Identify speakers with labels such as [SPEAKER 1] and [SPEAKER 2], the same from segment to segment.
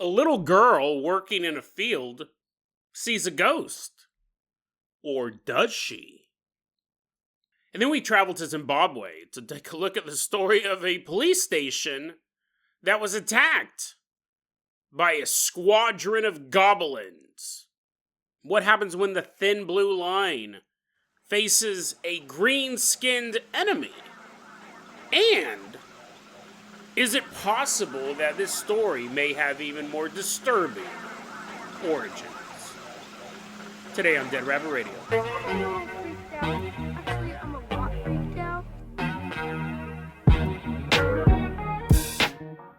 [SPEAKER 1] A little girl working in a field sees a ghost. Or does she? And then we travel to Zimbabwe to take a look at the story of a police station that was attacked by a squadron of goblins. What happens when the thin blue line faces a green-skinned enemy? And is it possible that this story may have even more disturbing origins? Today on Dead Rabbit Radio.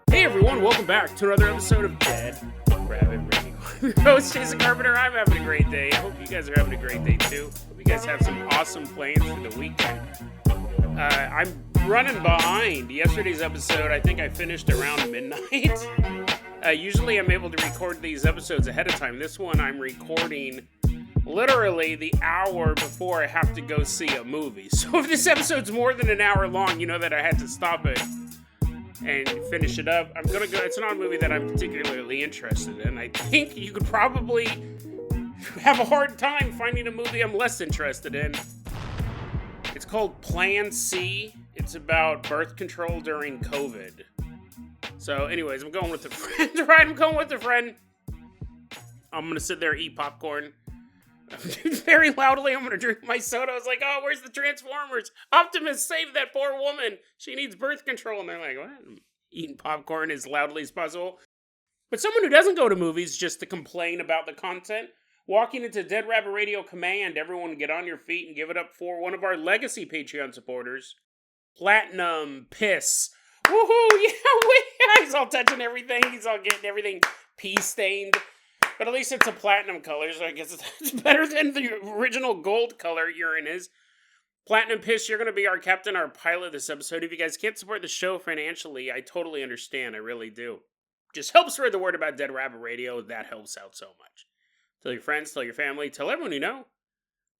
[SPEAKER 1] Hey everyone, welcome back to another episode of Dead Rabbit Radio. Your host Jason Carpenter. I'm having a great day. I hope you guys are having a great day too. Hope you guys have some awesome plans for the weekend. I'm running behind. Yesterday's episode, I think I finished around midnight. Usually I'm able to record these episodes ahead of time. This one I'm recording literally the hour before I have to go see a movie. So if this episode's more than an hour long, you know that I had to stop it and finish it up. I'm gonna go. It's not a movie that I'm particularly interested in. I think you could probably have a hard time finding a movie I'm less interested in. It's called Plan C. It's about birth control during COVID. So anyways, I'm going with a friend, right? I'm going with a friend. I'm gonna sit there, eat popcorn. Very loudly, I'm going to drink my soda. I was like, oh, where's the Transformers? Optimus, save that poor woman. She needs birth control. And they're like, what? I'm eating popcorn as loudly as possible. But someone who doesn't go to movies just to complain about the content, walking into Dead Rabbit Radio Command, everyone get on your feet and give it up for one of our legacy Patreon supporters, Platinum Piss. Woohoo! Yeah, he's all touching everything. He's all getting everything pee-stained. But at least it's a platinum color, so I guess it's better than the original gold color urine is. Platinum Piss, you're going to be our captain, our pilot this episode. If you guys can't support the show financially, I totally understand. I really do. Just help spread the word about Dead Rabbit Radio. That helps out so much. Tell your friends, tell your family, tell everyone you know.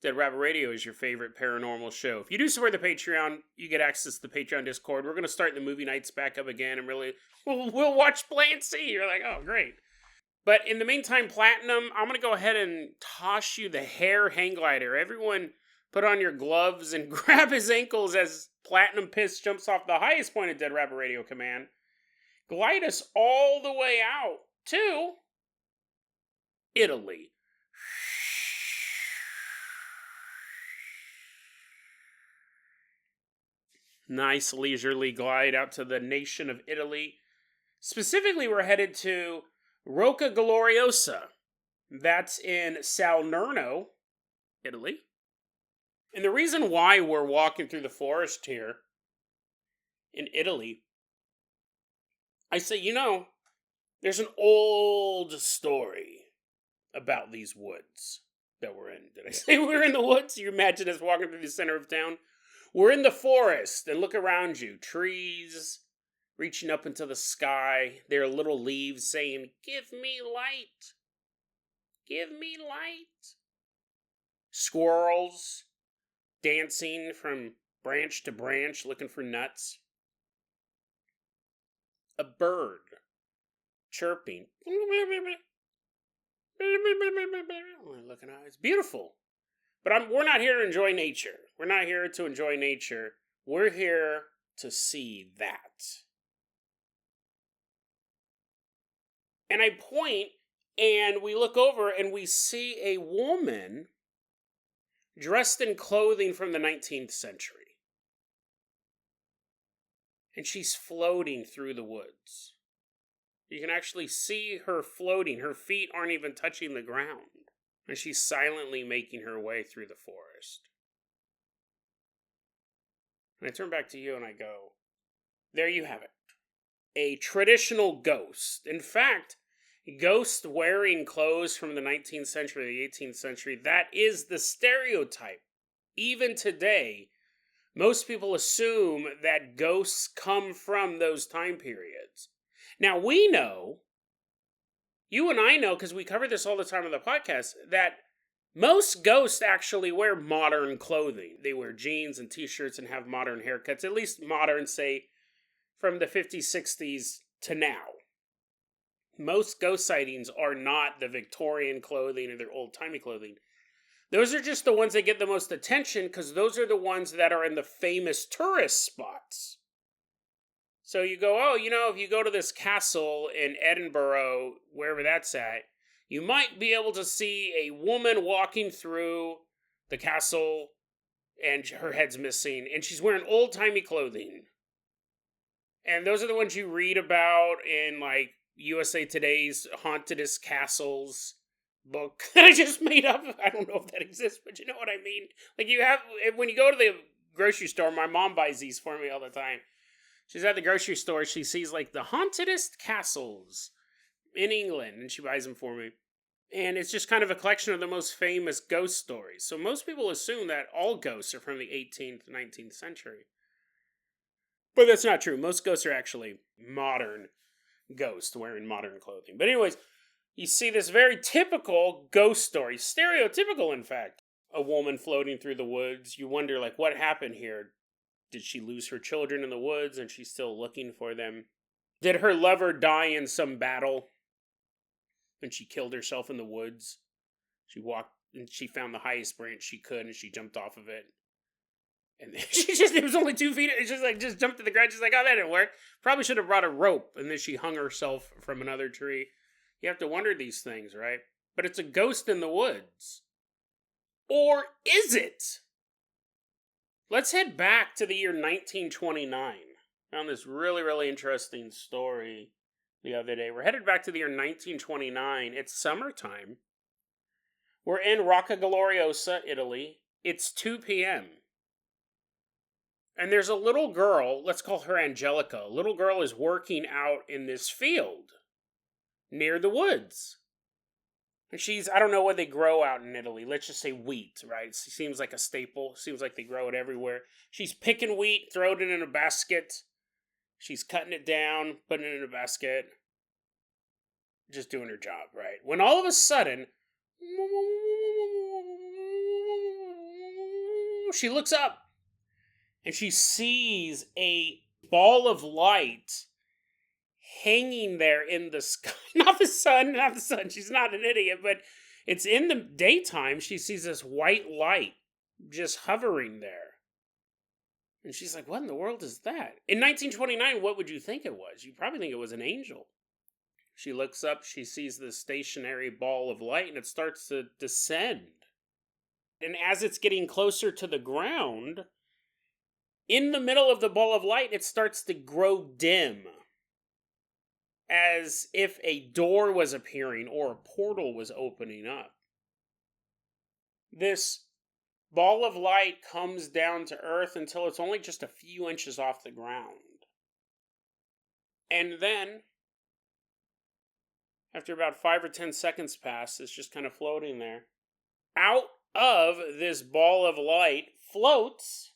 [SPEAKER 1] Dead Rabbit Radio is your favorite paranormal show. If you do support the Patreon, you get access to the Patreon Discord. We're going to start the movie nights back up again, and really, we'll watch Plan C. You're like, oh, great. But in the meantime, Platinum, I'm going to go ahead and toss you the hair hang glider. Everyone put on your gloves and grab his ankles as Platinum Piss jumps off the highest point of Dead Rabbit Radio Command. Glide us all the way out to Italy. Nice leisurely glide out to the nation of Italy. Specifically, we're headed to Roccagloriosa. That's in Salerno, Italy. And the reason why we're walking through the forest here in Italy, I say, there's an old story about these woods that we're in. Did I say we're in the woods? You imagine us walking through the center of town? We're in the forest, and look around you. Trees reaching up into the sky, their little leaves saying, give me light. Give me light. Squirrels dancing from branch to branch looking for nuts. A bird chirping. Looking out. It's beautiful. But we're not here to enjoy nature. We're not here to enjoy nature. We're here to see that. And I point, and we look over, and we see a woman dressed in clothing from the 19th century. And she's floating through the woods. You can actually see her floating. Her feet aren't even touching the ground. And she's silently making her way through the forest. And I turn back to you and I go, there you have it. A traditional ghost. In fact, ghosts wearing clothes from the 19th century, the 18th century, that is the stereotype. Even today, most people assume that ghosts come from those time periods. Now, we know, you and I know, because we cover this all the time on the podcast, that most ghosts actually wear modern clothing. They wear jeans and t-shirts and have modern haircuts, at least modern, say, from the 50s, 60s to now. Most ghost sightings are not the Victorian clothing or their old-timey clothing. Those are just the ones that get the most attention because those are the ones that are in the famous tourist spots. So you go, oh, if you go to this castle in Edinburgh, wherever that's at, you might be able to see a woman walking through the castle and her head's missing, and she's wearing old-timey clothing. And those are the ones you read about in, like, USA Today's Hauntedest Castles book that I just made up. I don't know if that exists, but you know what I mean. Like, when you go to the grocery store, my mom buys these for me all the time. She's at the grocery store, she sees, like, the Hauntedest Castles in England, and she buys them for me. And it's just kind of a collection of the most famous ghost stories. So most people assume that all ghosts are from the 18th, 19th century. But that's not true. Most ghosts are actually modern ghosts wearing modern clothing. But anyways, you see this very typical ghost story. Stereotypical, in fact. A woman floating through the woods. You wonder, like, what happened here? Did she lose her children in the woods and she's still looking for them? Did her lover die in some battle? And she killed herself in the woods. She walked and she found the highest branch she could and she jumped off of it. And it was only 2 feet. It's just jumped to the ground. She's like, oh, that didn't work. Probably should have brought a rope. And then she hung herself from another tree. You have to wonder these things, right? But it's a ghost in the woods. Or is it? Let's head back to the year 1929. Found this really, really interesting story the other day. We're headed back to the year 1929. It's summertime. We're in Roccagloriosa, Italy. It's 2 p.m. And there's a little girl, let's call her Angelica. A little girl is working out in this field near the woods. And I don't know what they grow out in Italy. Let's just say wheat, right? It seems like a staple. Seems like they grow it everywhere. She's picking wheat, throwing it in a basket. She's cutting it down, putting it in a basket. Just doing her job, right? When all of a sudden, she looks up and she sees a ball of light hanging there in the sky. Not the sun. She's not an idiot, but it's in the daytime. She sees this white light just hovering there. And she's like, what in the world is that? In 1929, what would you think it was? You'd probably think it was an angel. She looks up, she sees this stationary ball of light, and it starts to descend. And as it's getting closer to the ground, in the middle of the ball of light, it starts to grow dim. As if a door was appearing or a portal was opening up. This ball of light comes down to earth until it's only just a few inches off the ground. And then, after about 5 or 10 seconds pass, it's just kind of floating there. Out of this ball of light floats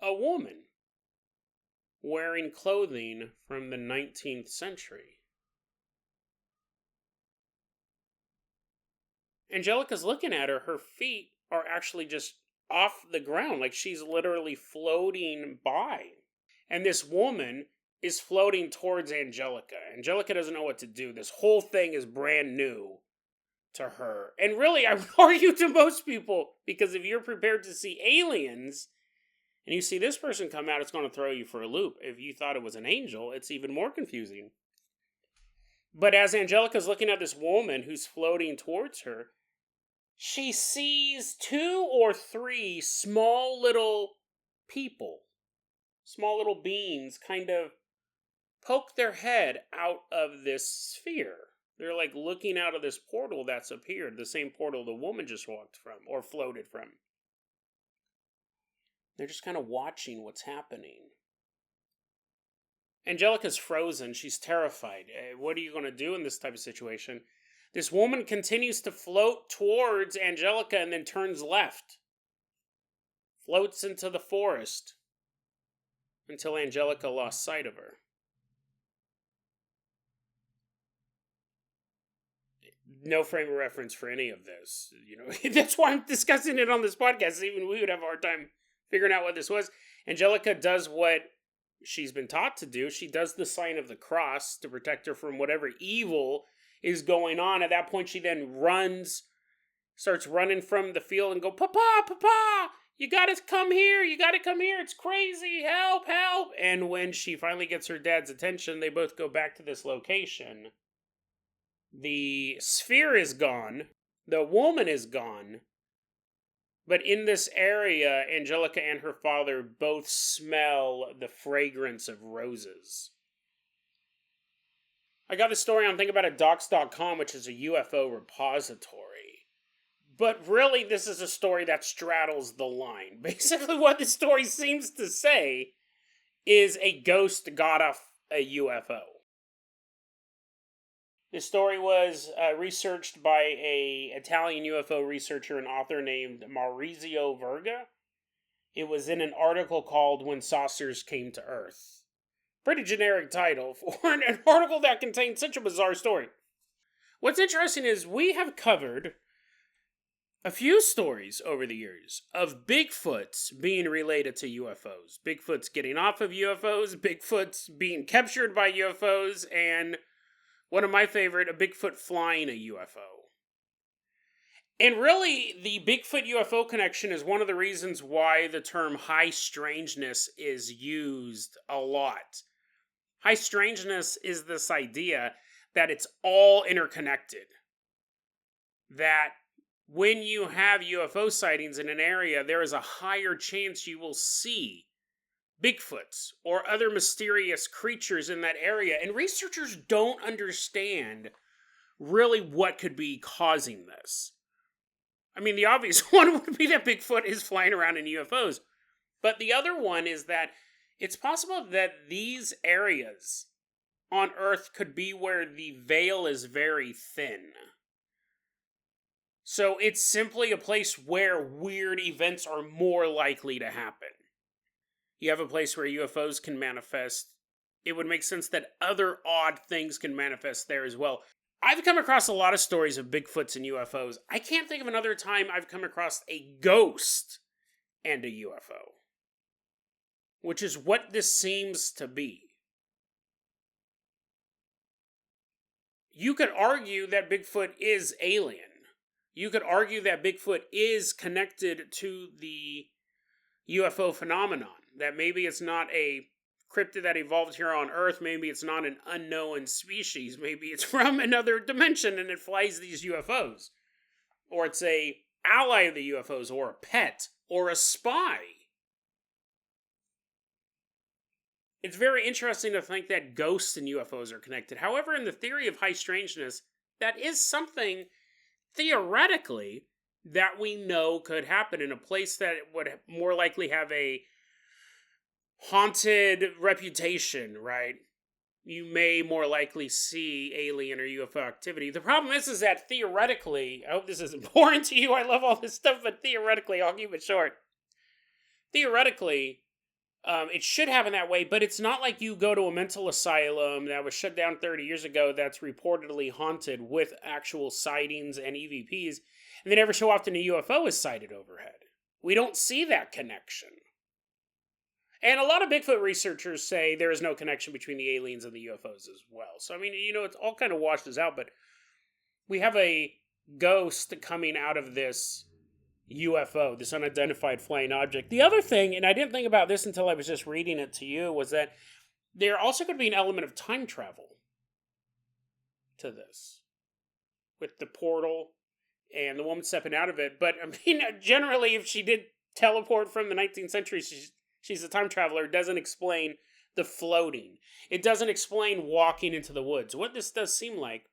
[SPEAKER 1] a woman wearing clothing from the 19th century. Angelica's looking at her. Her feet are actually just off the ground, like she's literally floating by. And this woman is floating towards Angelica. Angelica doesn't know what to do. This whole thing is brand new to her. And really, I would argue to most people, because if you're prepared to see aliens, and you see this person come out, it's going to throw you for a loop. If you thought it was an angel, it's even more confusing. But as Angelica's looking at this woman who's floating towards her, she sees 2 or 3 small little people, small little beings, kind of poke their head out of this sphere. They're like looking out of this portal that's appeared, the same portal the woman just walked from, or floated from. They're just kind of watching what's happening. Angelica's frozen. She's terrified. What are you going to do in this type of situation? This woman continues to float towards Angelica and then turns left. Floats into the forest until Angelica lost sight of her. No frame of reference for any of this. That's why I'm discussing it on this podcast. Even we would have a hard time figuring out what this was. Angelica does what she's been taught to do. She does the sign of the cross to protect her from whatever evil is going on. At that point, she then starts running from the field and go, Papa, Papa, you gotta come here, it's crazy, help, help. And when she finally gets her dad's attention, they both go back to this location. The sphere is gone, the woman is gone, but in this area, Angelica and her father both smell the fragrance of roses. I got this story on thinkaboutitdocs.com, which is a UFO repository. But really, this is a story that straddles the line. Basically, what the story seems to say is a ghost got off a UFO. This story was researched by an Italian UFO researcher and author named Maurizio Verga. It was in an article called When Saucers Came to Earth. Pretty generic title for an article that contains such a bizarre story. What's interesting is we have covered a few stories over the years of Bigfoots being related to UFOs. Bigfoots getting off of UFOs, Bigfoots being captured by UFOs, and one of my favorite, a Bigfoot flying a UFO. And really, the Bigfoot UFO connection is one of the reasons why the term high strangeness is used a lot. High strangeness is this idea that it's all interconnected. That when you have UFO sightings in an area, there is a higher chance you will see Bigfoots or other mysterious creatures in that area. And researchers don't understand really what could be causing this. I mean, the obvious one would be that Bigfoot is flying around in UFOs. But the other one is that it's possible that these areas on Earth could be where the veil is very thin. So it's simply a place where weird events are more likely to happen. You have a place where UFOs can manifest. It would make sense that other odd things can manifest there as well. I've come across a lot of stories of Bigfoots and UFOs. I can't think of another time I've come across a ghost and a UFO. Which is what this seems to be. You could argue that Bigfoot is alien. You could argue that Bigfoot is connected to the UFO phenomenon. That maybe it's not a cryptid that evolved here on Earth. Maybe it's not an unknown species. Maybe it's from another dimension and it flies these UFOs. Or it's a ally of the UFOs, or a pet, or a spy. It's very interesting to think that ghosts and UFOs are connected. However, in the theory of high strangeness, that is something, theoretically, that we know could happen in a place that would more likely have a haunted reputation, right? You may more likely see alien or UFO activity. The problem is that theoretically, I hope this isn't boring to you, I love all this stuff, but theoretically, I'll keep it short. Theoretically, it should happen that way, but it's not like you go to a mental asylum that was shut down 30 years ago that's reportedly haunted with actual sightings and EVPs, and then every so often a UFO is sighted overhead. We don't see that connection. And a lot of Bigfoot researchers say there is no connection between the aliens and the UFOs as well. So, I mean, it's all kind of washes out, but we have a ghost coming out of this UFO, this unidentified flying object. The other thing, and I didn't think about this until I was just reading it to you, was that there also could be an element of time travel to this. With the portal and the woman stepping out of it. But, I mean, generally, if she did teleport from the 19th century, she's a time traveler. It doesn't explain the floating. It doesn't explain walking into the woods. What this does seem like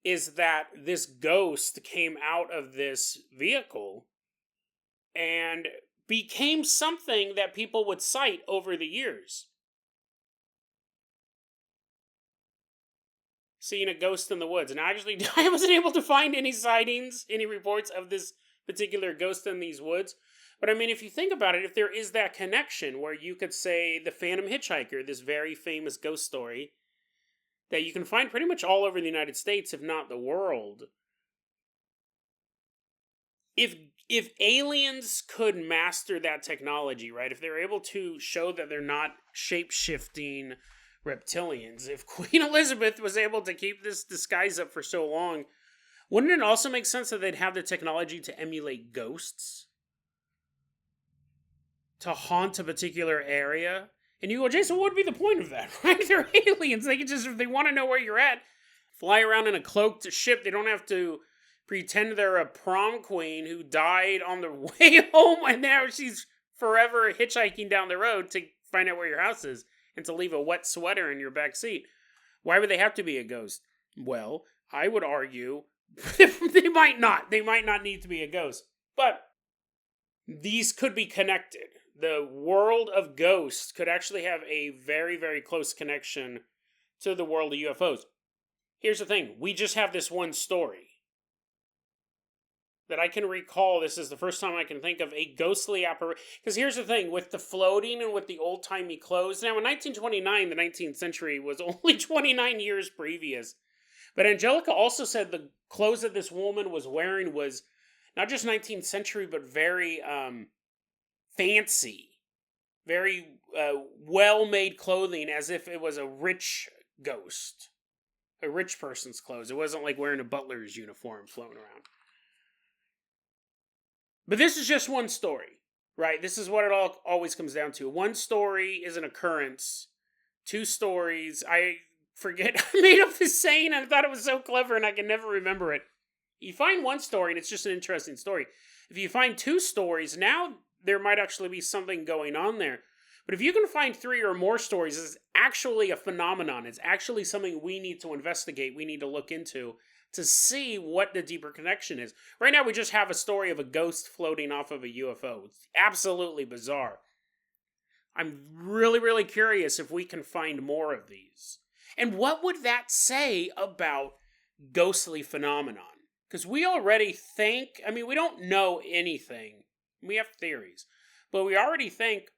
[SPEAKER 1] is that this ghost came out of this vehicle and became something that people would cite over the years. Seeing a ghost in the woods. And actually, I wasn't able to find any sightings, any reports of this particular ghost in these woods. But I mean, if you think about it, if there is that connection where you could say the Phantom Hitchhiker, this very famous ghost story, that you can find pretty much all over the United States, if not the world. If if aliens could master that technology, right? If they're able to show that they're not shape-shifting reptilians, if Queen Elizabeth was able to keep this disguise up for so long, wouldn't it also make sense that they'd have the technology to emulate ghosts? To haunt a particular area? And you go, Jason, what would be the point of that, right? They're aliens. They can just, if they want to know where you're at, fly around in a cloaked ship. They don't have to pretend they're a prom queen who died on the way home and now she's forever hitchhiking down the road to find out where your house is and to leave a wet sweater in your back seat. Why would they have to be a ghost? Well, I would argue they might not. They might not need to be a ghost. But these could be connected. The world of ghosts could actually have a very, very close connection to the world of UFOs. Here's the thing. We just have this one story that I can recall. This is the first time I can think of a ghostly apparition. Because here's the thing, with the floating and with the old-timey clothes. Now, in 1929, the 19th century was only 29 years previous. But Angelica also said the clothes that this woman was wearing was not just 19th century, but very fancy. Very well-made clothing, as if it was a rich ghost. A rich person's clothes. It wasn't like wearing a butler's uniform floating around. But this is just one story, right? This is what it all always comes down to. One story is an occurrence. Two stories, I forget. I made up this saying and I thought it was so clever and I can never remember it. You find one story and it's just an interesting story. If you find two stories, now there might actually be something going on there. But if you can find three or more stories, it's actually a phenomenon. It's actually something we need to investigate, we need to look into to see what the deeper connection is. Right now we just have a story of a ghost floating off of a UFO. It's absolutely bizarre. I'm really, really curious if we can find more of these. And what would that say about ghostly phenomenon? Because we already think, we don't know anything. We have theories. But we already think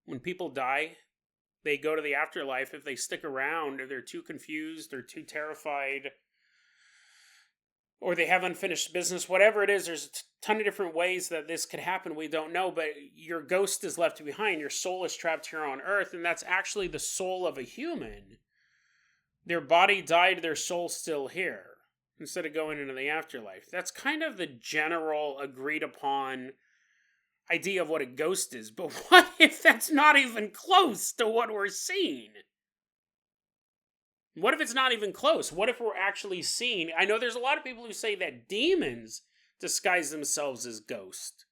[SPEAKER 1] when people die, they go to the afterlife. If they stick around, or they're too confused, or too terrified, or they have unfinished business, whatever it is, there's a ton of different ways that this could happen. We don't know, but your ghost is left behind. Your soul is trapped here on Earth, and that's actually the soul of a human. Their body died, their soul's still here, instead of going into the afterlife. That's kind of the general agreed upon idea of what a ghost is. But what if that's not even close to what we're seeing? What if it's not even close? What if we're actually seeing... I know there's a lot of people who say that demons disguise themselves as ghosts.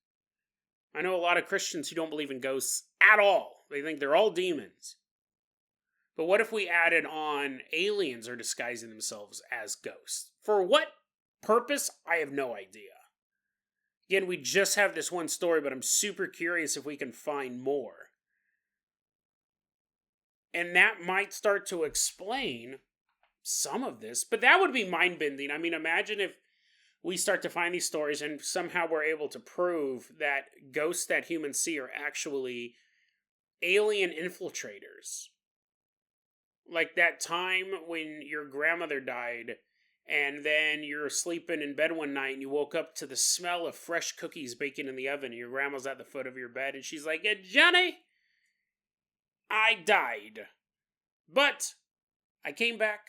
[SPEAKER 1] I know a lot of Christians who don't believe in ghosts at all. They think they're all demons. But what if we added on aliens are disguising themselves as ghosts? For what purpose? I have no idea. Again, we just have this one story, but I'm super curious if we can find more. And that might start to explain some of this, but that would be mind-bending. Imagine if we start to find these stories and somehow we're able to prove that ghosts that humans see are actually alien infiltrators. Like that time when your grandmother died, and then you're sleeping in bed one night and you woke up to the smell of fresh cookies baking in the oven, and your grandma's at the foot of your bed, and she's like, "Hey, Johnny, I died, but I came back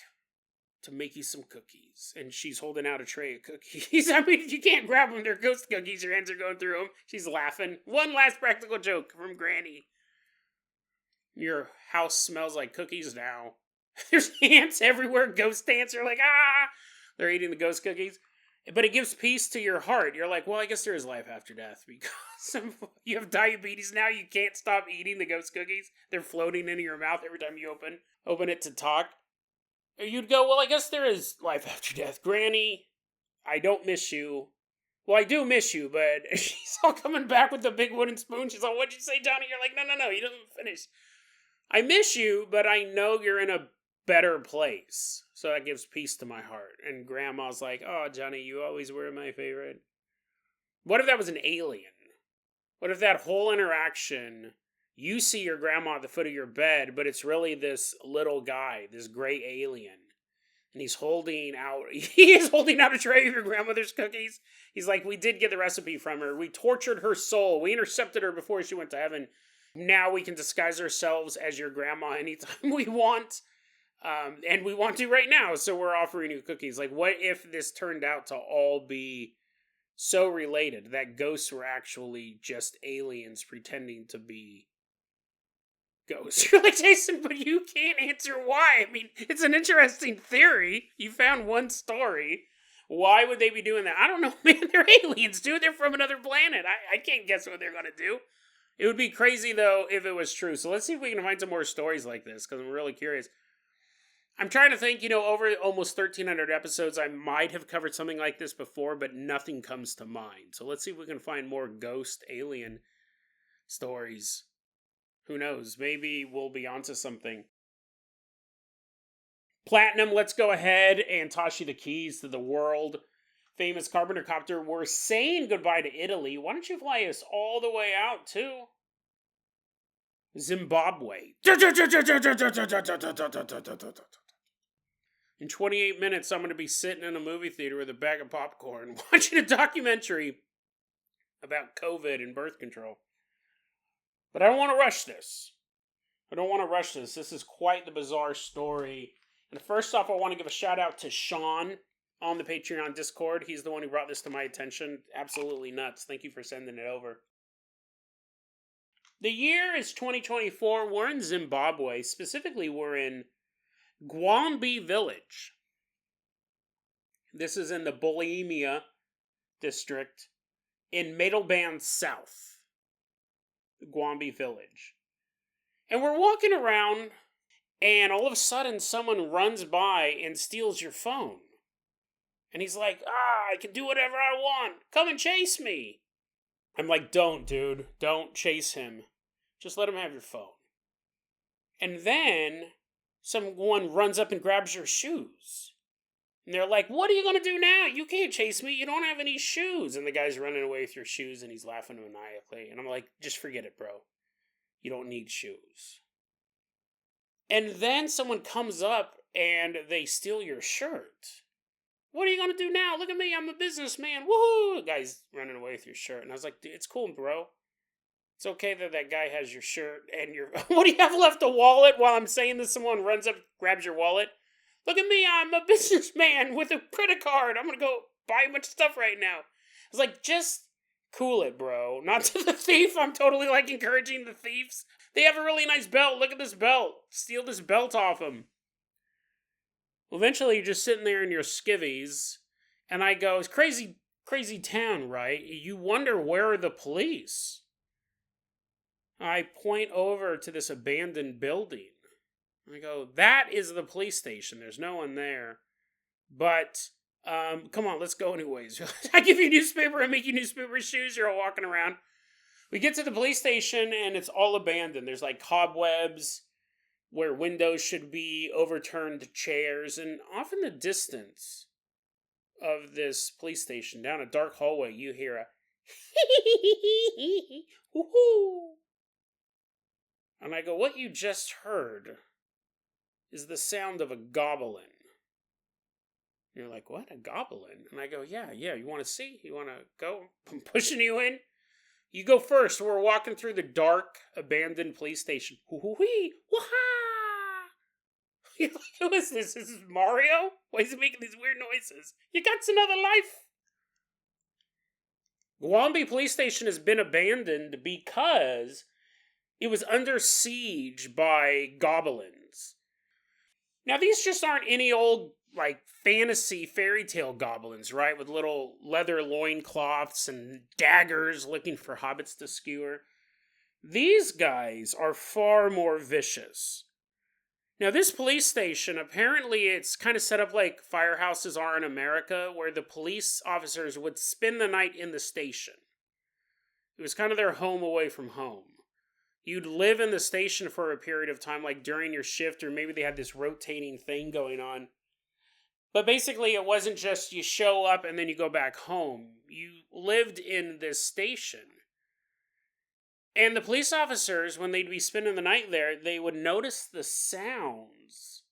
[SPEAKER 1] to make you some cookies." And she's holding out a tray of cookies. You can't grab them. They're ghost cookies. Your hands are going through them. She's laughing. One last practical joke from Granny. Your house smells like cookies now. There's ants everywhere. Ghost ants are like, they're eating the ghost cookies. But it gives peace to your heart. You're like, well, I guess there is life after death because you have diabetes now. You can't stop eating the ghost cookies. They're floating into your mouth every time you open it to talk. Or you'd go, well, I guess there is life after death. Granny, I don't miss you. Well, I do miss you, but she's all coming back with the big wooden spoon. She's all, what'd you say, Johnny? You're like, no, you didn't finish. I miss you, but I know you're in a better place. So that gives peace to my heart. And Grandma's like, oh, Johnny, you always were my favorite. What if that was an alien? What if that whole interaction, you see your grandma at the foot of your bed, but it's really this little guy, this gray alien, and he is holding out a tray of your grandmother's cookies. He's like, we did get the recipe from her. We tortured her soul. We intercepted her before she went to heaven. Now we can disguise ourselves as your grandma anytime we want. And we want to right now, so we're offering you cookies. Like, what if this turned out to all be so related that ghosts were actually just aliens pretending to be ghosts? You're like, Jason, but you can't answer why. I mean, it's an interesting theory. You found one story. Why would they be doing that? I don't know, man. They're aliens, dude. They're from another planet. I can't guess what they're going to do. It would be crazy, though, if it was true. So let's see if we can find some more stories like this, because I'm really curious. I'm trying to think, over almost 1,300 episodes, I might have covered something like this before, but nothing comes to mind. So let's see if we can find more ghost alien stories. Who knows? Maybe we'll be onto something. Platinum, let's go ahead and toss you the keys to the world famous Carpenter Copter. We're saying goodbye to Italy. Why don't you fly us all the way out to Zimbabwe? In 28 minutes, I'm going to be sitting in a movie theater with a bag of popcorn watching a documentary about COVID and birth control. But I don't want to rush this. This is quite the bizarre story. And first off, I want to give a shout out to Sean on the Patreon Discord. He's the one who brought this to my attention. Absolutely nuts. Thank you for sending it over. The year is 2024. We're in Zimbabwe. Specifically, we're in Gwambe village. This is in the Bulimia district in Middleban South. The Gwambe village. And we're walking around, and all of a sudden someone runs by and steals your phone. And he's like, I can do whatever I want. Come and chase me. I'm like, don't, dude. Don't chase him. Just let him have your phone. And then someone runs up and grabs your shoes. And they're like, what are you going to do now? You can't chase me. You don't have any shoes. And the guy's running away with your shoes, and he's laughing maniacally. And I'm like, just forget it, bro. You don't need shoes. And then someone comes up, and they steal your shirt. What are you going to do now? Look at me. I'm a businessman. Woohoo! The guy's running away with your shirt. And I was like, dude, it's cool, bro. It's okay that guy has your shirt and your... What do you have left? A wallet? While I'm saying this, someone runs up, grabs your wallet. Look at me. I'm a businessman with a credit card. I'm going to go buy a bunch of stuff right now. I was like, just cool it, bro. Not to the thief. I'm totally, encouraging the thieves. They have a really nice belt. Look at this belt. Steal this belt off them. Eventually, you're just sitting there in your skivvies, and I go, it's crazy town, right? You wonder, where are the police? I point over to this abandoned building. I go, that is the police station. There's no one there. But, come on, let's go anyways. I give you a newspaper, I make you newspaper shoes, you're all walking around. We get to the police station, and it's all abandoned. There's, cobwebs where windows should be, overturned chairs, and off in the distance of this police station, down a dark hallway, you hear a hoo-hoo. And I go, what you just heard is the sound of a goblin. And you're like, what? A goblin? And I go, yeah, you want to see? You want to go? I'm pushing you in. You go first. We're walking through the dark, abandoned police station. Hoo-hoo-wee! Wah-ha! You're like, who is this? Is this Mario? Why is he making these weird noises? You got another life? Gwambe Police Station has been abandoned because it was under siege by goblins. Now, these just aren't any old, fantasy fairy tale goblins, right? With little leather loincloths and daggers looking for hobbits to skewer. These guys are far more vicious. Now, this police station, apparently it's kind of set up like firehouses are in America, where the police officers would spend the night in the station. It was kind of their home away from home. You'd live in the station for a period of time, like during your shift, or maybe they had this rotating thing going on. But basically, it wasn't just you show up and then you go back home. You lived in this station. And the police officers, when they'd be spending the night there, they would notice the sounds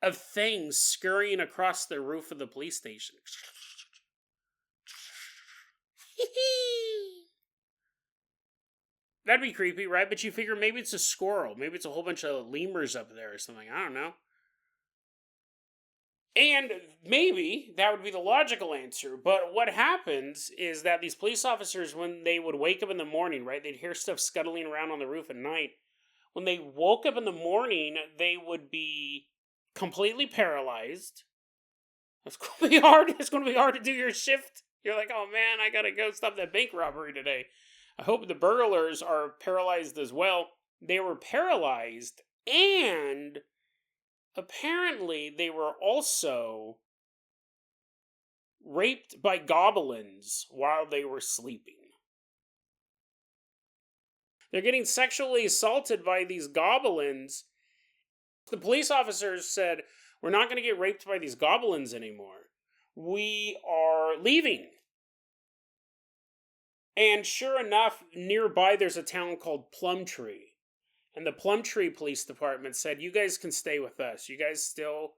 [SPEAKER 1] of things scurrying across the roof of the police station. That'd be creepy, right? But you figure maybe it's a squirrel. Maybe it's a whole bunch of lemurs up there or something. I don't know. And maybe that would be the logical answer. But what happens is that these police officers, when they would wake up in the morning, right, they'd hear stuff scuttling around on the roof at night. When they woke up in the morning, they would be completely paralyzed. It's going to be hard. It's going to be hard to do your shift. You're like, oh man, I got to go stop that bank robbery today. I hope the burglars are paralyzed as well. They were paralyzed, and apparently they were also raped by goblins while they were sleeping. They're getting sexually assaulted by these goblins. The police officers said, we're not going to get raped by these goblins anymore. We are leaving. And sure enough, nearby there's a town called Plumtree. And the Plumtree Police Department said, you guys can stay with us. You guys still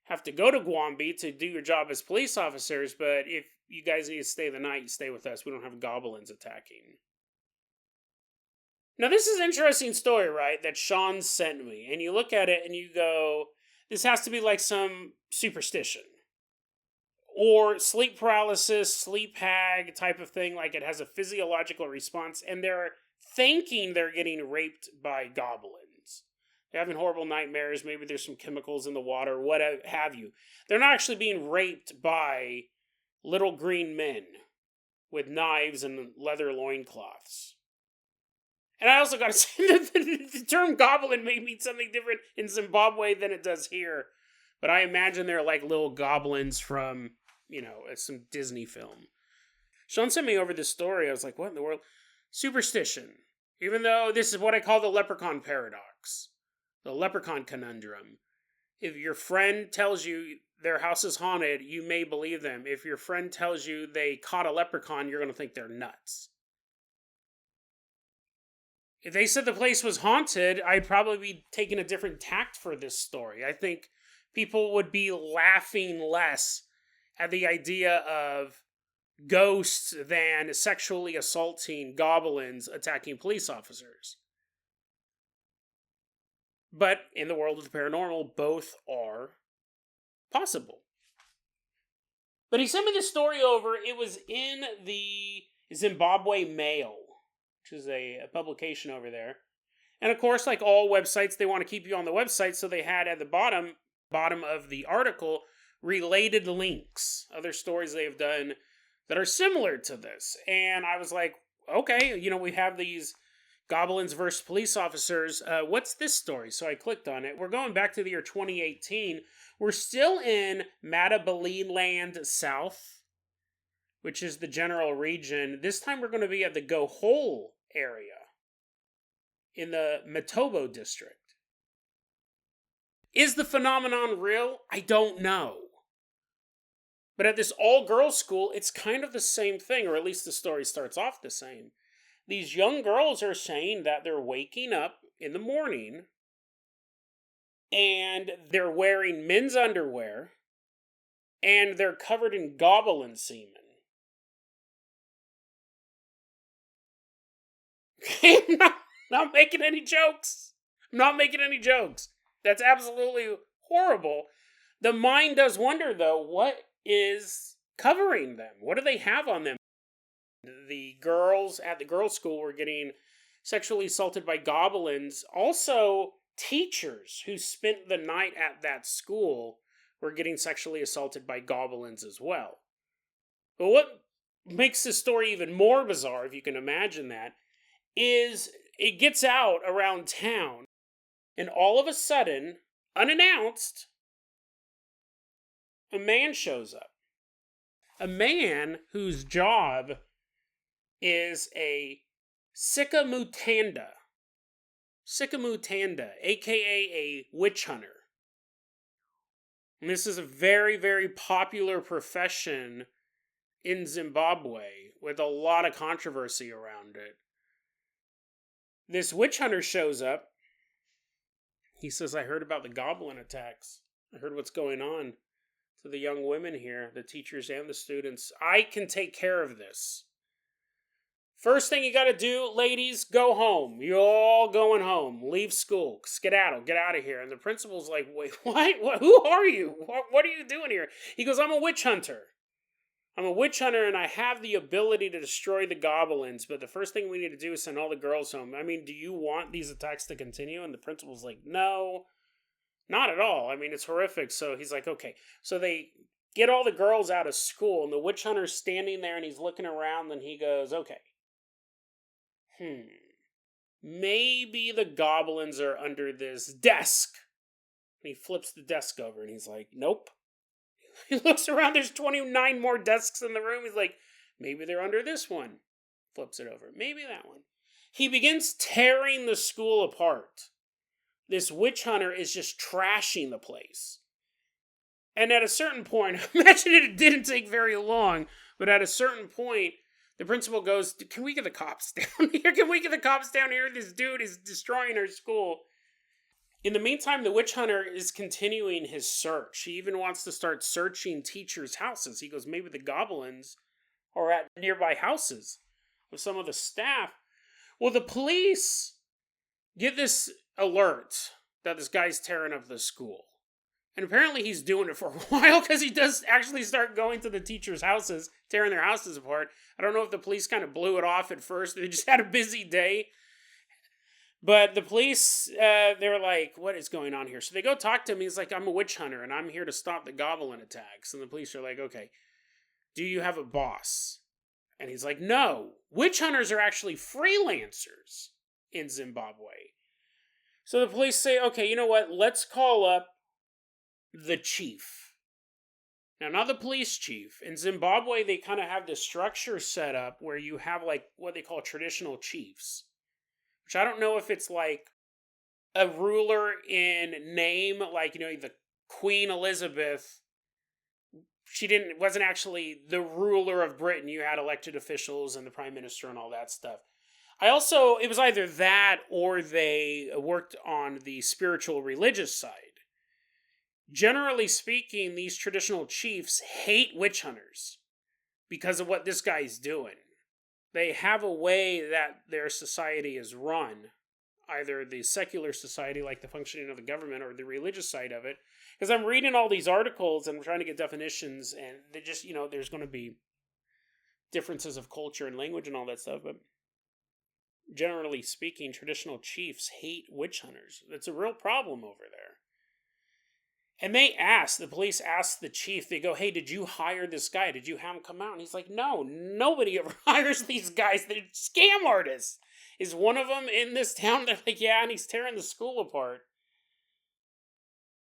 [SPEAKER 1] have to go to Gwambe to do your job as police officers, but if you guys need to stay the night, you stay with us. We don't have goblins attacking. Now this is an interesting story, right, that Sean sent me. And you look at it and you go, this has to be like some superstition. Or sleep paralysis, sleep hag type of thing, like it has a physiological response, and they're thinking they're getting raped by goblins. They're having horrible nightmares, maybe there's some chemicals in the water, what have you. They're not actually being raped by little green men with knives and leather loincloths. And I also gotta say that the term goblin may mean something different in Zimbabwe than it does here. But I imagine they're like little goblins from, some Disney film. Sean sent me over this story. I was like, what in the world? Superstition. Even though this is what I call the leprechaun paradox. The leprechaun conundrum. If your friend tells you their house is haunted, you may believe them. If your friend tells you they caught a leprechaun, you're going to think they're nuts. If they said the place was haunted, I'd probably be taking a different tact for this story. I think people would be laughing less at the idea of ghosts than sexually assaulting goblins attacking police officers. But in the world of the paranormal, both are possible. But he sent me this story over. It was in the Zimbabwe Mail, which is a publication over there. And of course, like all websites, they want to keep you on the website, so they had at the bottom of the article related links, other stories they've done that are similar to this. And I was like, okay, we have these goblins versus police officers. What's this story? So I clicked on it. We're going back to the year 2018. We're still in Matabeleland South, which is the general region. This time we're going to be at the Gohole area in the Matobo district. Is the phenomenon real? I don't know. But at this all-girls school, it's kind of the same thing, or at least the story starts off the same. These young girls are saying that they're waking up in the morning and they're wearing men's underwear and they're covered in goblin semen. I'm not making any jokes. I'm not making any jokes. That's absolutely horrible. The mind does wonder, though, what is covering them? What do they have on them? The girls at the girls' school were getting sexually assaulted by goblins. Also, teachers who spent the night at that school were getting sexually assaulted by goblins as well. But what makes this story even more bizarre, if you can imagine that, is it gets out around town, and all of a sudden, unannounced, a man shows up. A man whose job is a Sikamutanda, aka a witch hunter. And this is a very, very popular profession in Zimbabwe with a lot of controversy around it. This witch hunter shows up. He says, I heard about the goblin attacks. I heard what's going on to the young women here, the teachers and the students. I can take care of this. First thing you got to do, ladies, go home. You're all going home. Leave school. Skedaddle. Get out of here. And the principal's like, wait, what? Who are you? What are you doing here? He goes, I'm a witch hunter. I'm a witch hunter, and I have the ability to destroy the goblins, but the first thing we need to do is send all the girls home. I mean, do you want these attacks to continue? And the principal's like, no, not at all. I mean, it's horrific. So he's like, okay. So they get all the girls out of school, and the witch hunter's standing there, and he's looking around, and he goes, okay. Maybe the goblins are under this desk. And he flips the desk over and he's like, nope. He looks around, there's 29 more desks in the room. He's like, maybe they're under this one. Flips it over. Maybe that one. He begins tearing the school apart. This witch hunter is just trashing the place. And at a certain point, imagine it didn't take very long, but at a certain point, the principal goes, can we get the cops down here? Can we get the cops down here? This dude is destroying our school. In the meantime, the witch hunter is continuing his search. He even wants to start searching teachers' houses. He goes, maybe the goblins are at nearby houses with some of the staff. Well, the police get this alert that this guy's tearing up the school. And apparently he's doing it for a while because he does actually start going to the teachers' houses, tearing their houses apart. I don't know if the police kind of blew it off at first. They just had a busy day. But the police, they're like, what is going on here? So they go talk to him. He's like, I'm a witch hunter and I'm here to stop the goblin attacks. And the police are like, okay, do you have a boss? And he's like, no. Witch hunters are actually freelancers in Zimbabwe. So the police say, okay, you know what? Let's call up the chief. Now, not the police chief. In Zimbabwe, they kind of have this structure set up where you have like what they call traditional chiefs. Which I don't know if it's like a ruler in name, like, you know, the Queen Elizabeth. Wasn't actually the ruler of Britain. You had elected officials and the prime minister and all that stuff. It was either that or they worked on the spiritual religious side. Generally speaking, these traditional chiefs hate witch hunters because of what this guy's doing. They have a way that their society is run, either the secular society, like the functioning of the government, or the religious side of it. Because I'm reading all these articles and I'm trying to get definitions, and they just, you know, there's going to be differences of culture and language and all that stuff, but generally speaking, traditional chiefs hate witch hunters. It's a real problem over there. And the police ask the chief, they go, hey, did you hire this guy? Did you have him come out? And he's like, no, nobody ever hires these guys. They're scam artists. Is one of them in this town? They're like, yeah, and he's tearing the school apart.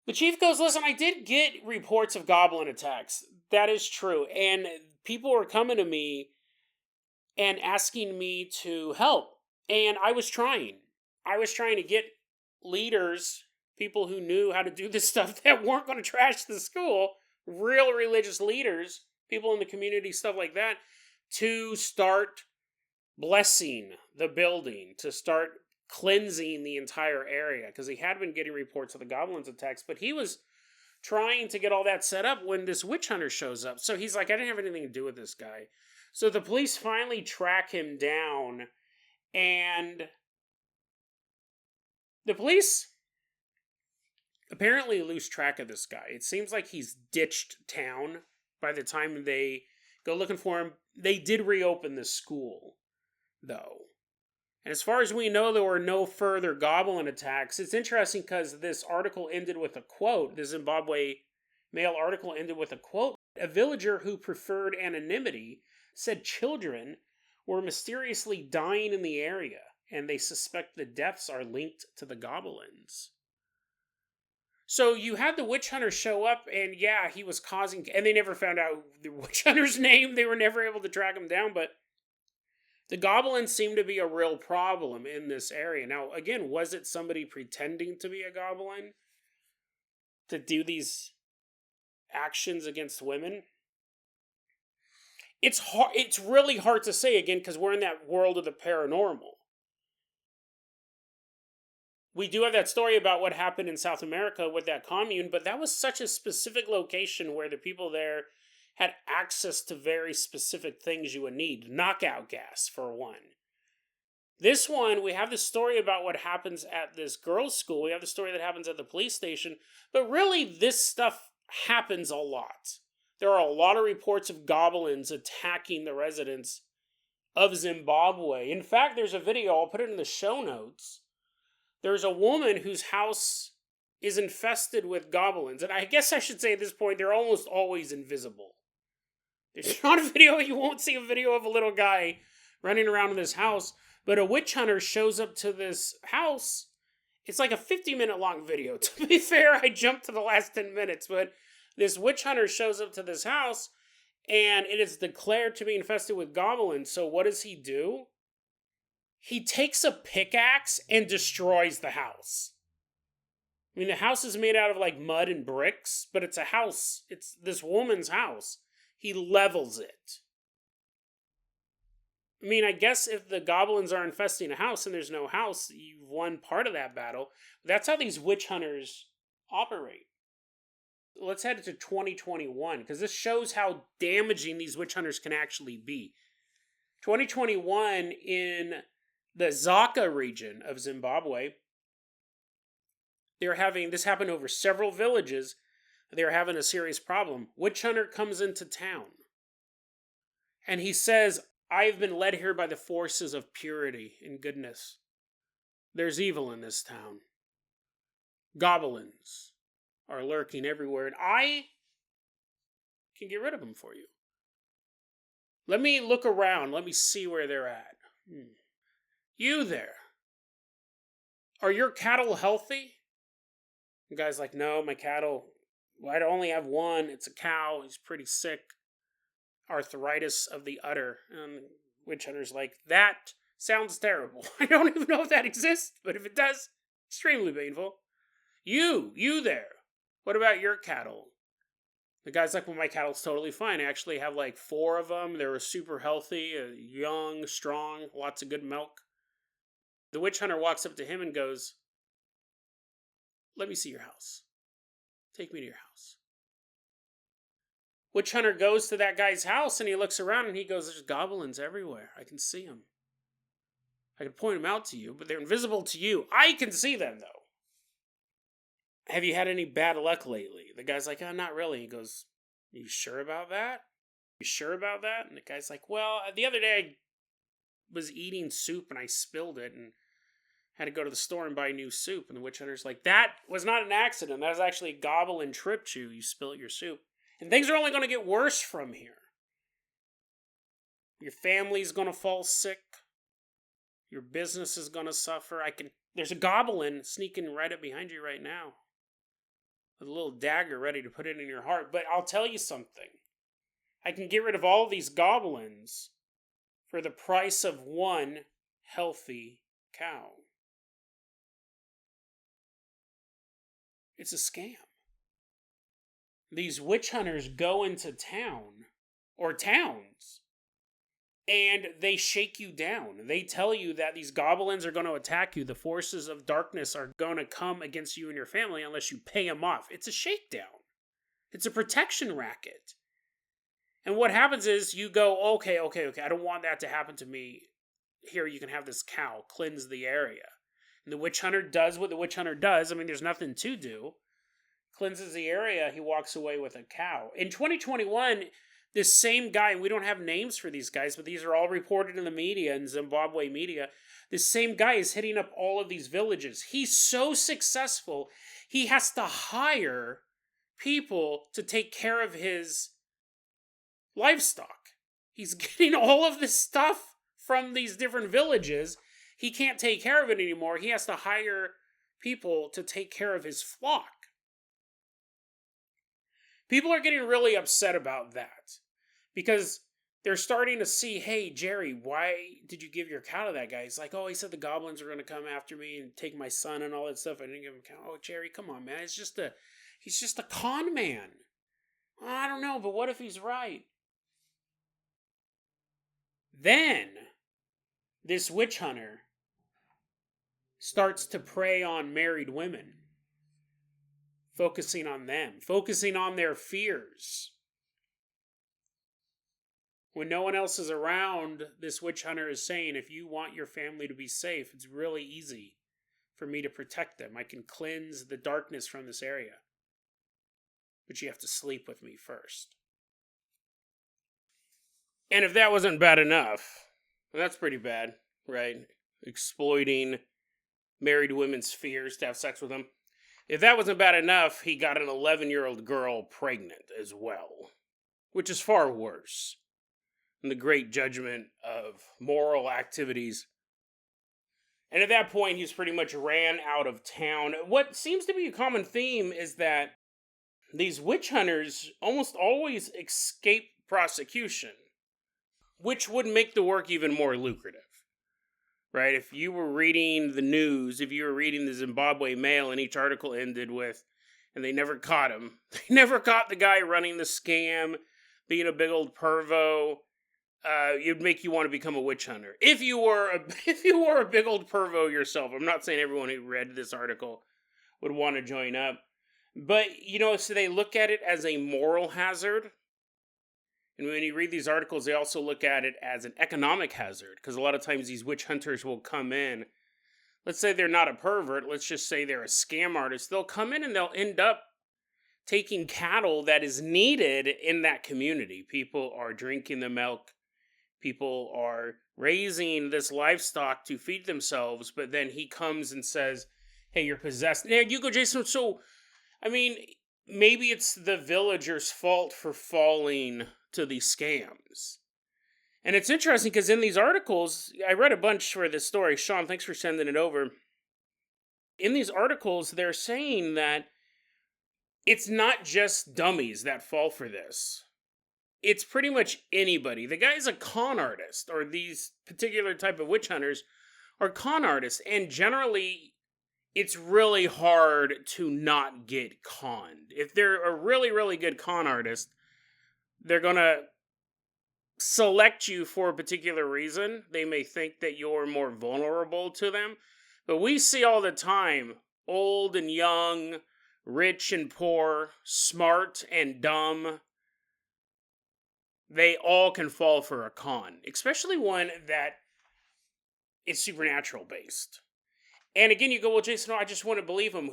[SPEAKER 1] The chief goes, listen, I did get reports of goblin attacks. That is true. And people were coming to me and asking me to help. And I was trying. To get leaders, people who knew how to do this stuff that weren't going to trash the school, real religious leaders, people in the community, stuff like that, to start blessing the building, to start cleansing the entire area, because he had been getting reports of the goblins attacks, but he was trying to get all that set up when this witch hunter shows up. So he's like, I didn't have anything to do with this guy. So the police finally track him down, and the police apparently lose track of this guy. It seems like he's ditched town by the time they go looking for him. They did reopen the school, though. And as far as we know, there were no further goblin attacks. It's interesting because this article ended with a quote. The Zimbabwe Mail article ended with a quote. A villager who preferred anonymity said children were mysteriously dying in the area, and they suspect the deaths are linked to the goblins. So you had the witch hunter show up, and yeah, he was causing... And they never found out the witch hunter's name. They were never able to track him down, but the goblins seem to be a real problem in this area. Now, again, was it somebody pretending to be a goblin to do these actions against women? It's hard. It's really hard to say, again, because we're in that world of the paranormal. We do have that story about what happened in South America with that commune, but that was such a specific location where the people there had access to very specific things you would need. Knockout gas, for one. This one, we have the story about what happens at this girls' school. We have the story that happens at the police station. But really, this stuff happens a lot. There are a lot of reports of goblins attacking the residents of Zimbabwe. In fact, there's a video, I'll put it in the show notes. There's a woman whose house is infested with goblins. And I guess I should say at this point, they're almost always invisible. There's not a video, you won't see a video of a little guy running around in this house. But a witch hunter shows up to this house. It's like a 50-minute long video. To be fair, I jumped to the last 10 minutes. But this witch hunter shows up to this house, and it is declared to be infested with goblins. So what does he do? He takes a pickaxe and destroys the house. I mean, the house is made out of like mud and bricks, but it's a house. It's this woman's house. He levels it. I mean, I guess if the goblins are infesting a house and there's no house, you've won part of that battle. That's how these witch hunters operate. Let's head to 2021, because this shows how damaging these witch hunters can actually be. 2021, in the Zaka region of Zimbabwe, this happened over several villages. They're having a serious problem. Witch hunter comes into town, and he says, I have been led here by the forces of purity and goodness. There's evil in this town. Goblins are lurking everywhere, and I can get rid of them for you. Let me look around. Let me see where they're at. You there. Are your cattle healthy? The guy's like, no, my cattle, I only have one. It's a cow. He's pretty sick. Arthritis of the udder. And witch hunter's like, that sounds terrible. I don't even know if that exists, but if it does, extremely painful. You there. What about your cattle? The guy's like, well, my cattle's totally fine. I actually have like 4 of them. They were super healthy, young, strong, lots of good milk. The witch hunter walks up to him and goes, let me see your house. Take me to your house. Witch hunter goes to that guy's house and he looks around and he goes, there's goblins everywhere. I can see them. I can point them out to you, but they're invisible to you. I can see them, though. Have you had any bad luck lately? The guy's like, oh, not really. He goes, are you sure about that? You sure about that? And the guy's like, well, the other day I was eating soup and I spilled it and had to go to the store and buy new soup. And the witch hunter's like, that was not an accident. That was actually a goblin tripped you. You spilled your soup. And things are only going to get worse from here. Your family's going to fall sick. Your business is going to suffer. There's a goblin sneaking right up behind you right now, with a little dagger ready to put it in your heart. But I'll tell you something. I can get rid of all of these goblins for the price of one healthy cow. It's a scam. These witch hunters go into town, or towns, and they shake you down. They tell you that these goblins are going to attack you. The forces of darkness are going to come against you and your family unless you pay them off. It's a shakedown. It's a protection racket. And what happens is you go, okay, I don't want that to happen to me. Here, you can have this cow. Cleanse the area. And the witch hunter does what the witch hunter does. I mean, there's nothing to do. Cleanses the area, he walks away with a cow. In 2021, this same guy, and we don't have names for these guys, but these are all reported in the media, in Zimbabwe media. This same guy is hitting up all of these villages. He's so successful, he has to hire people to take care of his livestock. He's getting all of this stuff from these different villages. He can't take care of it anymore. He has to hire people to take care of his flock. People are getting really upset about that because they're starting to see, hey, Jerry, why did you give your cow to that guy? He's like, oh, he said the goblins were going to come after me and take my son and all that stuff. I didn't give him a cow. Oh, Jerry, come on, man. He's just a con man. I don't know, but what if he's right? Then this witch hunter starts to prey on married women, focusing on them, focusing on their fears. When no one else is around, this witch hunter is saying, if you want your family to be safe, it's really easy for me to protect them. I can cleanse the darkness from this area. But you have to sleep with me first. And if that wasn't bad enough, well, that's pretty bad, right? Exploiting married women's fears to have sex with them. If that wasn't bad enough, he got an 11-year-old girl pregnant as well, which is far worse than the great judgment of moral activities. And at that point, he's pretty much ran out of town. What seems to be a common theme is that these witch hunters almost always escape prosecution, which would make the work even more lucrative. Right? If you were reading the news, if you were reading the Zimbabwe Mail, and each article ended with, and they never caught him. They never caught the guy running the scam, being a big old pervo. It'd make you want to become a witch hunter. If you were a big old pervo yourself. I'm not saying everyone who read this article would want to join up. But, so they look at it as a moral hazard. And when you read these articles, they also look at it as an economic hazard. Because a lot of times these witch hunters will come in. Let's say they're not a pervert. Let's just say they're a scam artist. They'll come in and they'll end up taking cattle that is needed in that community. People are drinking the milk. People are raising this livestock to feed themselves. But then he comes and says, hey, you're possessed. There you go, Jason. So, maybe it's the villagers' fault for falling to these scams. And it's interesting because in these articles, I read a bunch for this story. Sean, thanks for sending it over. In these articles, they're saying that it's not just dummies that fall for this. It's pretty much anybody. The guy's a con artist, or these particular type of witch hunters are con artists. And generally, it's really hard to not get conned. If they're a really, really good con artist, they're going to select you for a particular reason. They may think that you're more vulnerable to them. But we see all the time, old and young, rich and poor, smart and dumb. They all can fall for a con, especially one that is supernatural based. And again, you go, well, Jason, I just want to believe him.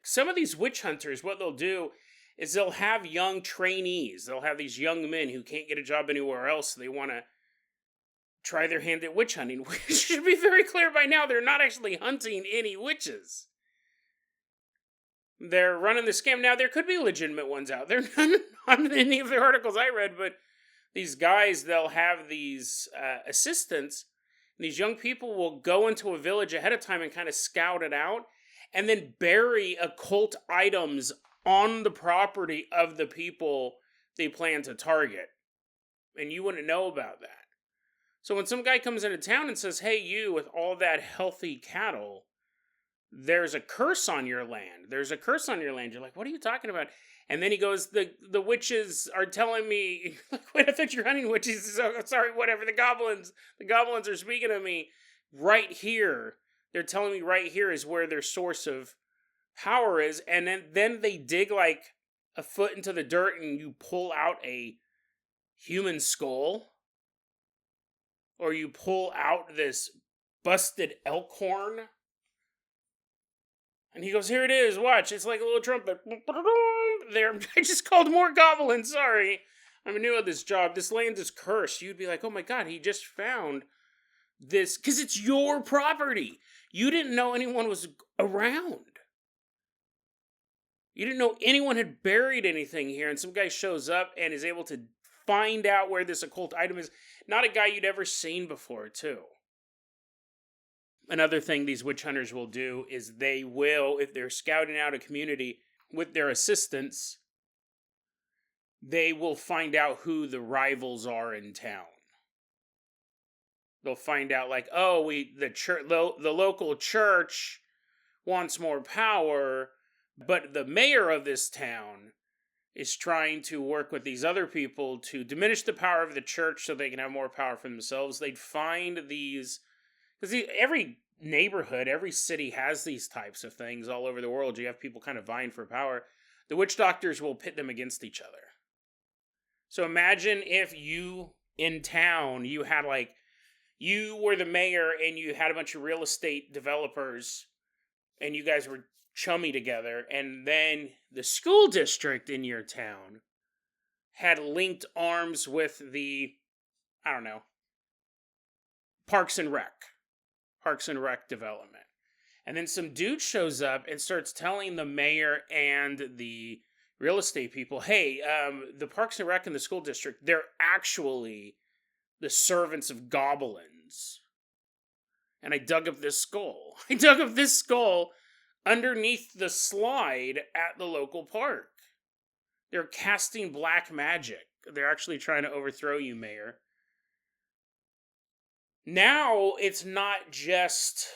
[SPEAKER 1] Some of these witch hunters, what they'll do is they'll have young trainees. They'll have these young men who can't get a job anywhere else. They want to try their hand at witch hunting. Which should be very clear by now, they're not actually hunting any witches. They're running the scam. Now, there could be legitimate ones out there. Not in any of the articles I read, but these guys, they'll have these assistants. These young people will go into a village ahead of time and kind of scout it out and then bury occult items on the property of the people they plan to target. And you wouldn't know about that. So when some guy comes into town and says, hey, you with all that healthy cattle, there's a curse on your land. There's a curse on your land. You're like, what are you talking about? And then he goes, the witches are telling me, like, wait, I thought you're hunting witches. So, sorry, whatever. The goblins are speaking to me right here. They're telling me right here is where their source of power is. And then they dig like a foot into the dirt and you pull out a human skull. Or you pull out this busted elk horn. And he goes, here it is, watch, it's like a little trumpet. There, I just called more goblins, sorry. I'm new at this job, this land is cursed. You'd be like, oh my god, he just found this, because it's your property. You didn't know anyone was around. You didn't know anyone had buried anything here, and some guy shows up and is able to find out where this occult item is. Not a guy you'd ever seen before, too. Another thing these witch hunters will do is they will, if they're scouting out a community with their assistants, they will find out who the rivals are in town. They'll find out, like, oh, the local church wants more power, but the mayor of this town is trying to work with these other people to diminish the power of the church so they can have more power for themselves. They'd find these, because every neighborhood, every city has these types of things all over the world. You have people kind of vying for power. The witch doctors will pit them against each other. So imagine if you, in town, you had like, you were the mayor and you had a bunch of real estate developers and you guys were chummy together, and then the school district in your town had linked arms with the, I don't know, Parks and Rec development. And then some dude shows up and starts telling the mayor and the real estate people, hey, the Parks and Rec in the school district, they're actually the servants of goblins. And I dug up this skull. I dug up this skull underneath the slide at the local park. They're casting black magic. They're actually trying to overthrow you, mayor. Now, it's not just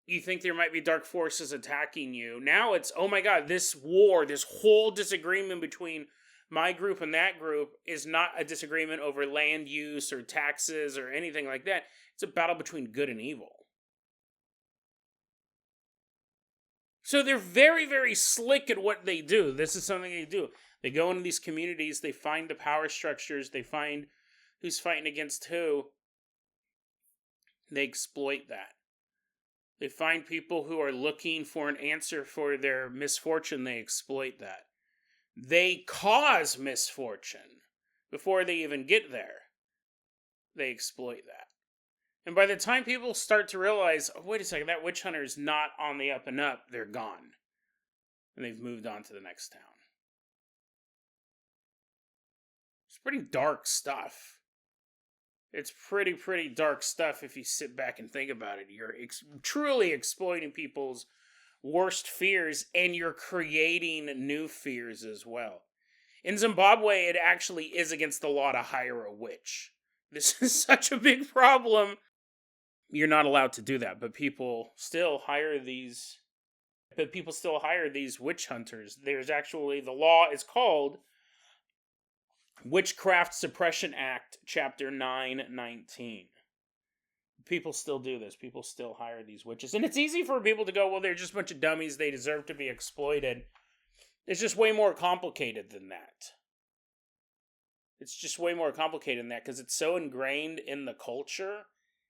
[SPEAKER 1] you think there might be dark forces attacking you. Now it's, oh my god, this war, this whole disagreement between my group and that group is not a disagreement over land use or taxes or anything like that. It's a battle between good and evil. So they're very, very slick at what they do. This is something they do. They go into these communities, they find the power structures, they find who's fighting against who. They exploit that. They find people who are looking for an answer for their misfortune. They exploit that. They cause misfortune before they even get there. They exploit that. And by the time people start to realize, oh, wait a second, that witch hunter is not on the up and up, they're gone. And they've moved on to the next town. It's pretty dark stuff. It's pretty dark stuff if you sit back and think about it. You're truly exploiting people's worst fears, and you're creating new fears as well. In Zimbabwe, it actually is against the law to hire a witch. This is such a big problem. You're not allowed to do that, but people still hire these witch hunters. There's actually, the law is called Witchcraft Suppression Act, Chapter 919. People still do this. People still hire these witches. And it's easy for people to go, well, they're just a bunch of dummies. They deserve to be exploited. It's just way more complicated than that. It's just way more complicated than that because it's so ingrained in the culture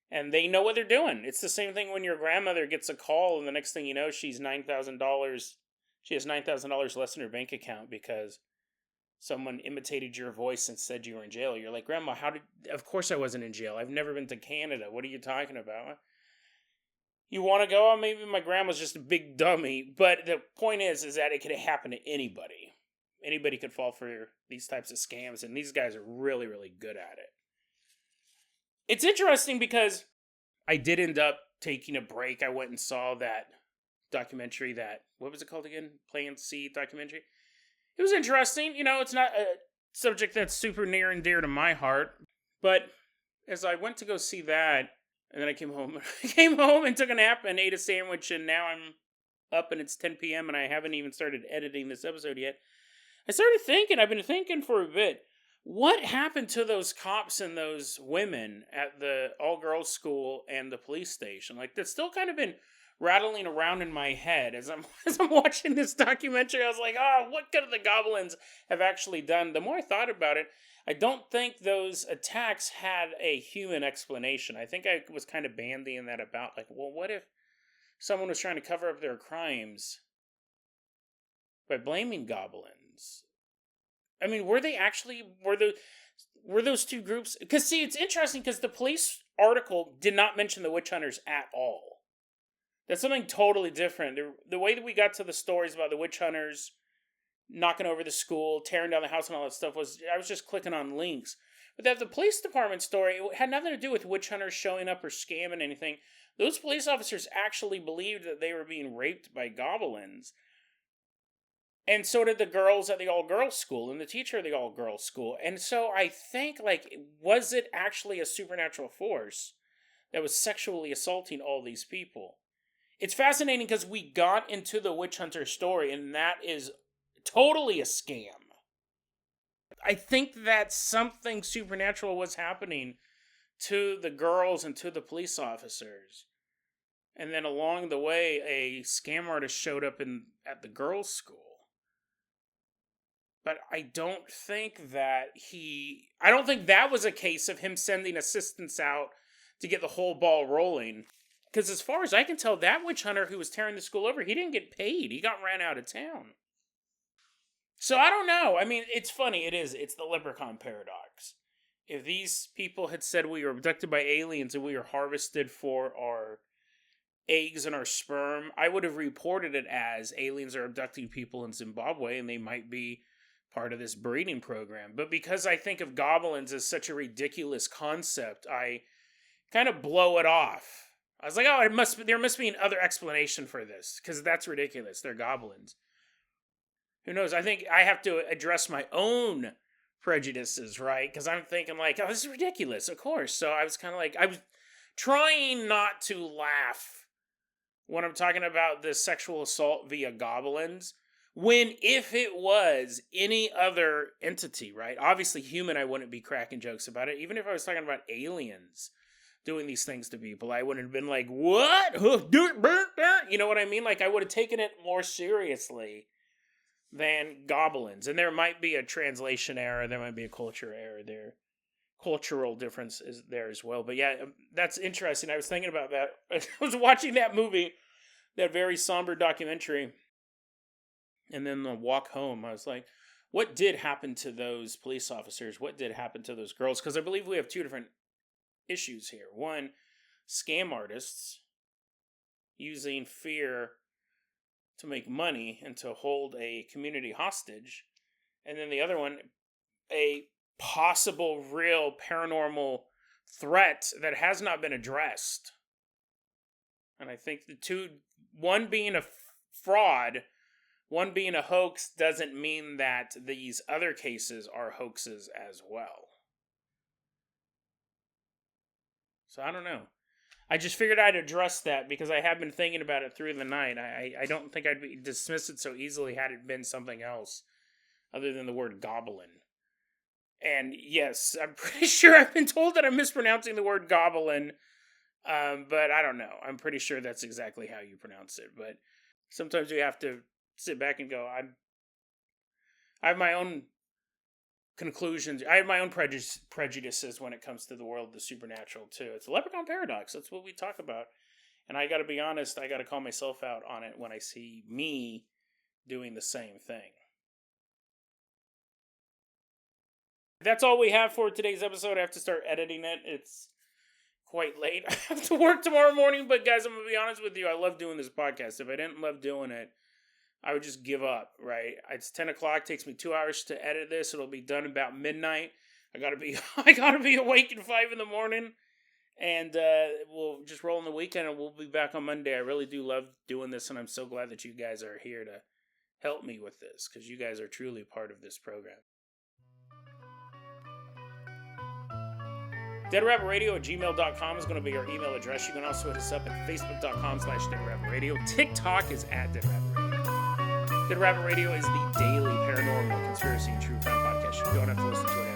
[SPEAKER 1] and they know what they're doing. It's the same thing when your grandmother gets a call and the next thing you know, she has $9,000 less in her bank account because someone imitated your voice and said you were in jail. You're like, Grandma, of course I wasn't in jail. I've never been to Canada. What are you talking about? You want to go? Oh, maybe my grandma's just a big dummy. But the point is that it could happen to anybody. Anybody could fall for these types of scams, and these guys are really, really good at it. It's interesting because I did end up taking a break. I went and saw that documentary what was it called again? Plan C documentary. It was interesting. You know, it's not a subject that's super near and dear to my heart. But as I went to go see that, and then I came home. And took a nap and ate a sandwich, and now I'm up and it's 10 p.m. and I haven't even started editing this episode yet. I started thinking, I've been thinking for a bit, what happened to those cops and those women at the all-girls school and the police station? Like, that's still kind of been rattling around in my head as I'm watching this documentary. I was like, what could the Goblins have actually done? The more I thought about it, I don't think those attacks had a human explanation. I think I was kind of bandying that about, like, well, what if someone was trying to cover up their crimes by blaming Goblins? I mean, were those two groups? Because, see, it's interesting because the police article did not mention the witch hunters at all. That's something totally different. The way that we got to the stories about the witch hunters knocking over the school, tearing down the house and all that stuff I was just clicking on links. But that the police department story, it had nothing to do with witch hunters showing up or scamming anything. Those police officers actually believed that they were being raped by goblins. And so did the girls at the all-girls school and the teacher at the all-girls school. And so I think, like, was it actually a supernatural force that was sexually assaulting all these people? It's fascinating because we got into the witch hunter story, and that is totally a scam. I think that something supernatural was happening to the girls and to the police officers. And then along the way, a scam artist showed up at the girls' school. But I don't think that was a case of him sending assistants out to get the whole ball rolling. Because as far as I can tell, that witch hunter who was tearing the school over, he didn't get paid. He got ran out of town. So I don't know. I mean, it's funny. It's the leprechaun paradox. If these people had said we were abducted by aliens and we were harvested for our eggs and our sperm, I would have reported it as aliens are abducting people in Zimbabwe and they might be part of this breeding program. But because I think of goblins as such a ridiculous concept, I kind of blow it off. I was like, oh, there must be another explanation for this, because that's ridiculous. They're goblins. Who knows? I think I have to address my own prejudices, right? Because I'm thinking like, oh, this is ridiculous, of course. So I was kind of like, I was trying not to laugh when I'm talking about this sexual assault via goblins, when if it was any other entity, right? Obviously human, I wouldn't be cracking jokes about it. Even if I was talking about aliens doing these things to people, I wouldn't have been like, what? You know what I mean? Like, I would have taken it more seriously than goblins. And there might be a translation error, there might be a culture error there. Cultural difference is there as well. But yeah, that's interesting. I was thinking about that. I was watching that movie, that very somber documentary, and then the walk home, I was like, what did happen to those police officers? What did happen to those girls? Because I believe we have two different issues here. One, scam artists using fear to make money and to hold a community hostage. And then the other one, a possible real paranormal threat that has not been addressed. And I think the two, one being a fraud, one being a hoax, doesn't mean that these other cases are hoaxes as well. So I don't know. I just figured I'd address that because I have been thinking about it through the night. I don't think I'd dismiss it so easily had it been something else other than the word goblin. And yes, I'm pretty sure I've been told that I'm mispronouncing the word goblin, but I don't know. I'm pretty sure that's exactly how you pronounce it. But sometimes you have to sit back and go, I have my own conclusions. I have my own prejudices when it comes to the world of the supernatural too. It's a leprechaun paradox. That's what we talk about. And I got to be honest, I got to call myself out on it when I see me doing the same thing. That's all we have for today's episode. I have to start editing it. It's quite late. I have to work tomorrow morning, but guys, I'm going to be honest with you. I love doing this podcast. If I didn't love doing it, I would just give up, right? It's 10 o'clock. It takes me 2 hours to edit this. It'll be done about midnight. I gotta be awake at 5 in the morning. And we'll just roll in the weekend and we'll be back on Monday. I really do love doing this, and I'm so glad that you guys are here to help me with this, because you guys are truly part of this program. DeadRabbitRadio@gmail.com is going to be our email address. You can also hit us up at Facebook.com/DeadRabbitRadio. TikTok is @DeadRabbitRadio. Dead Rabbit Radio is the daily paranormal conspiracy and true crime podcast. You don't have to listen to it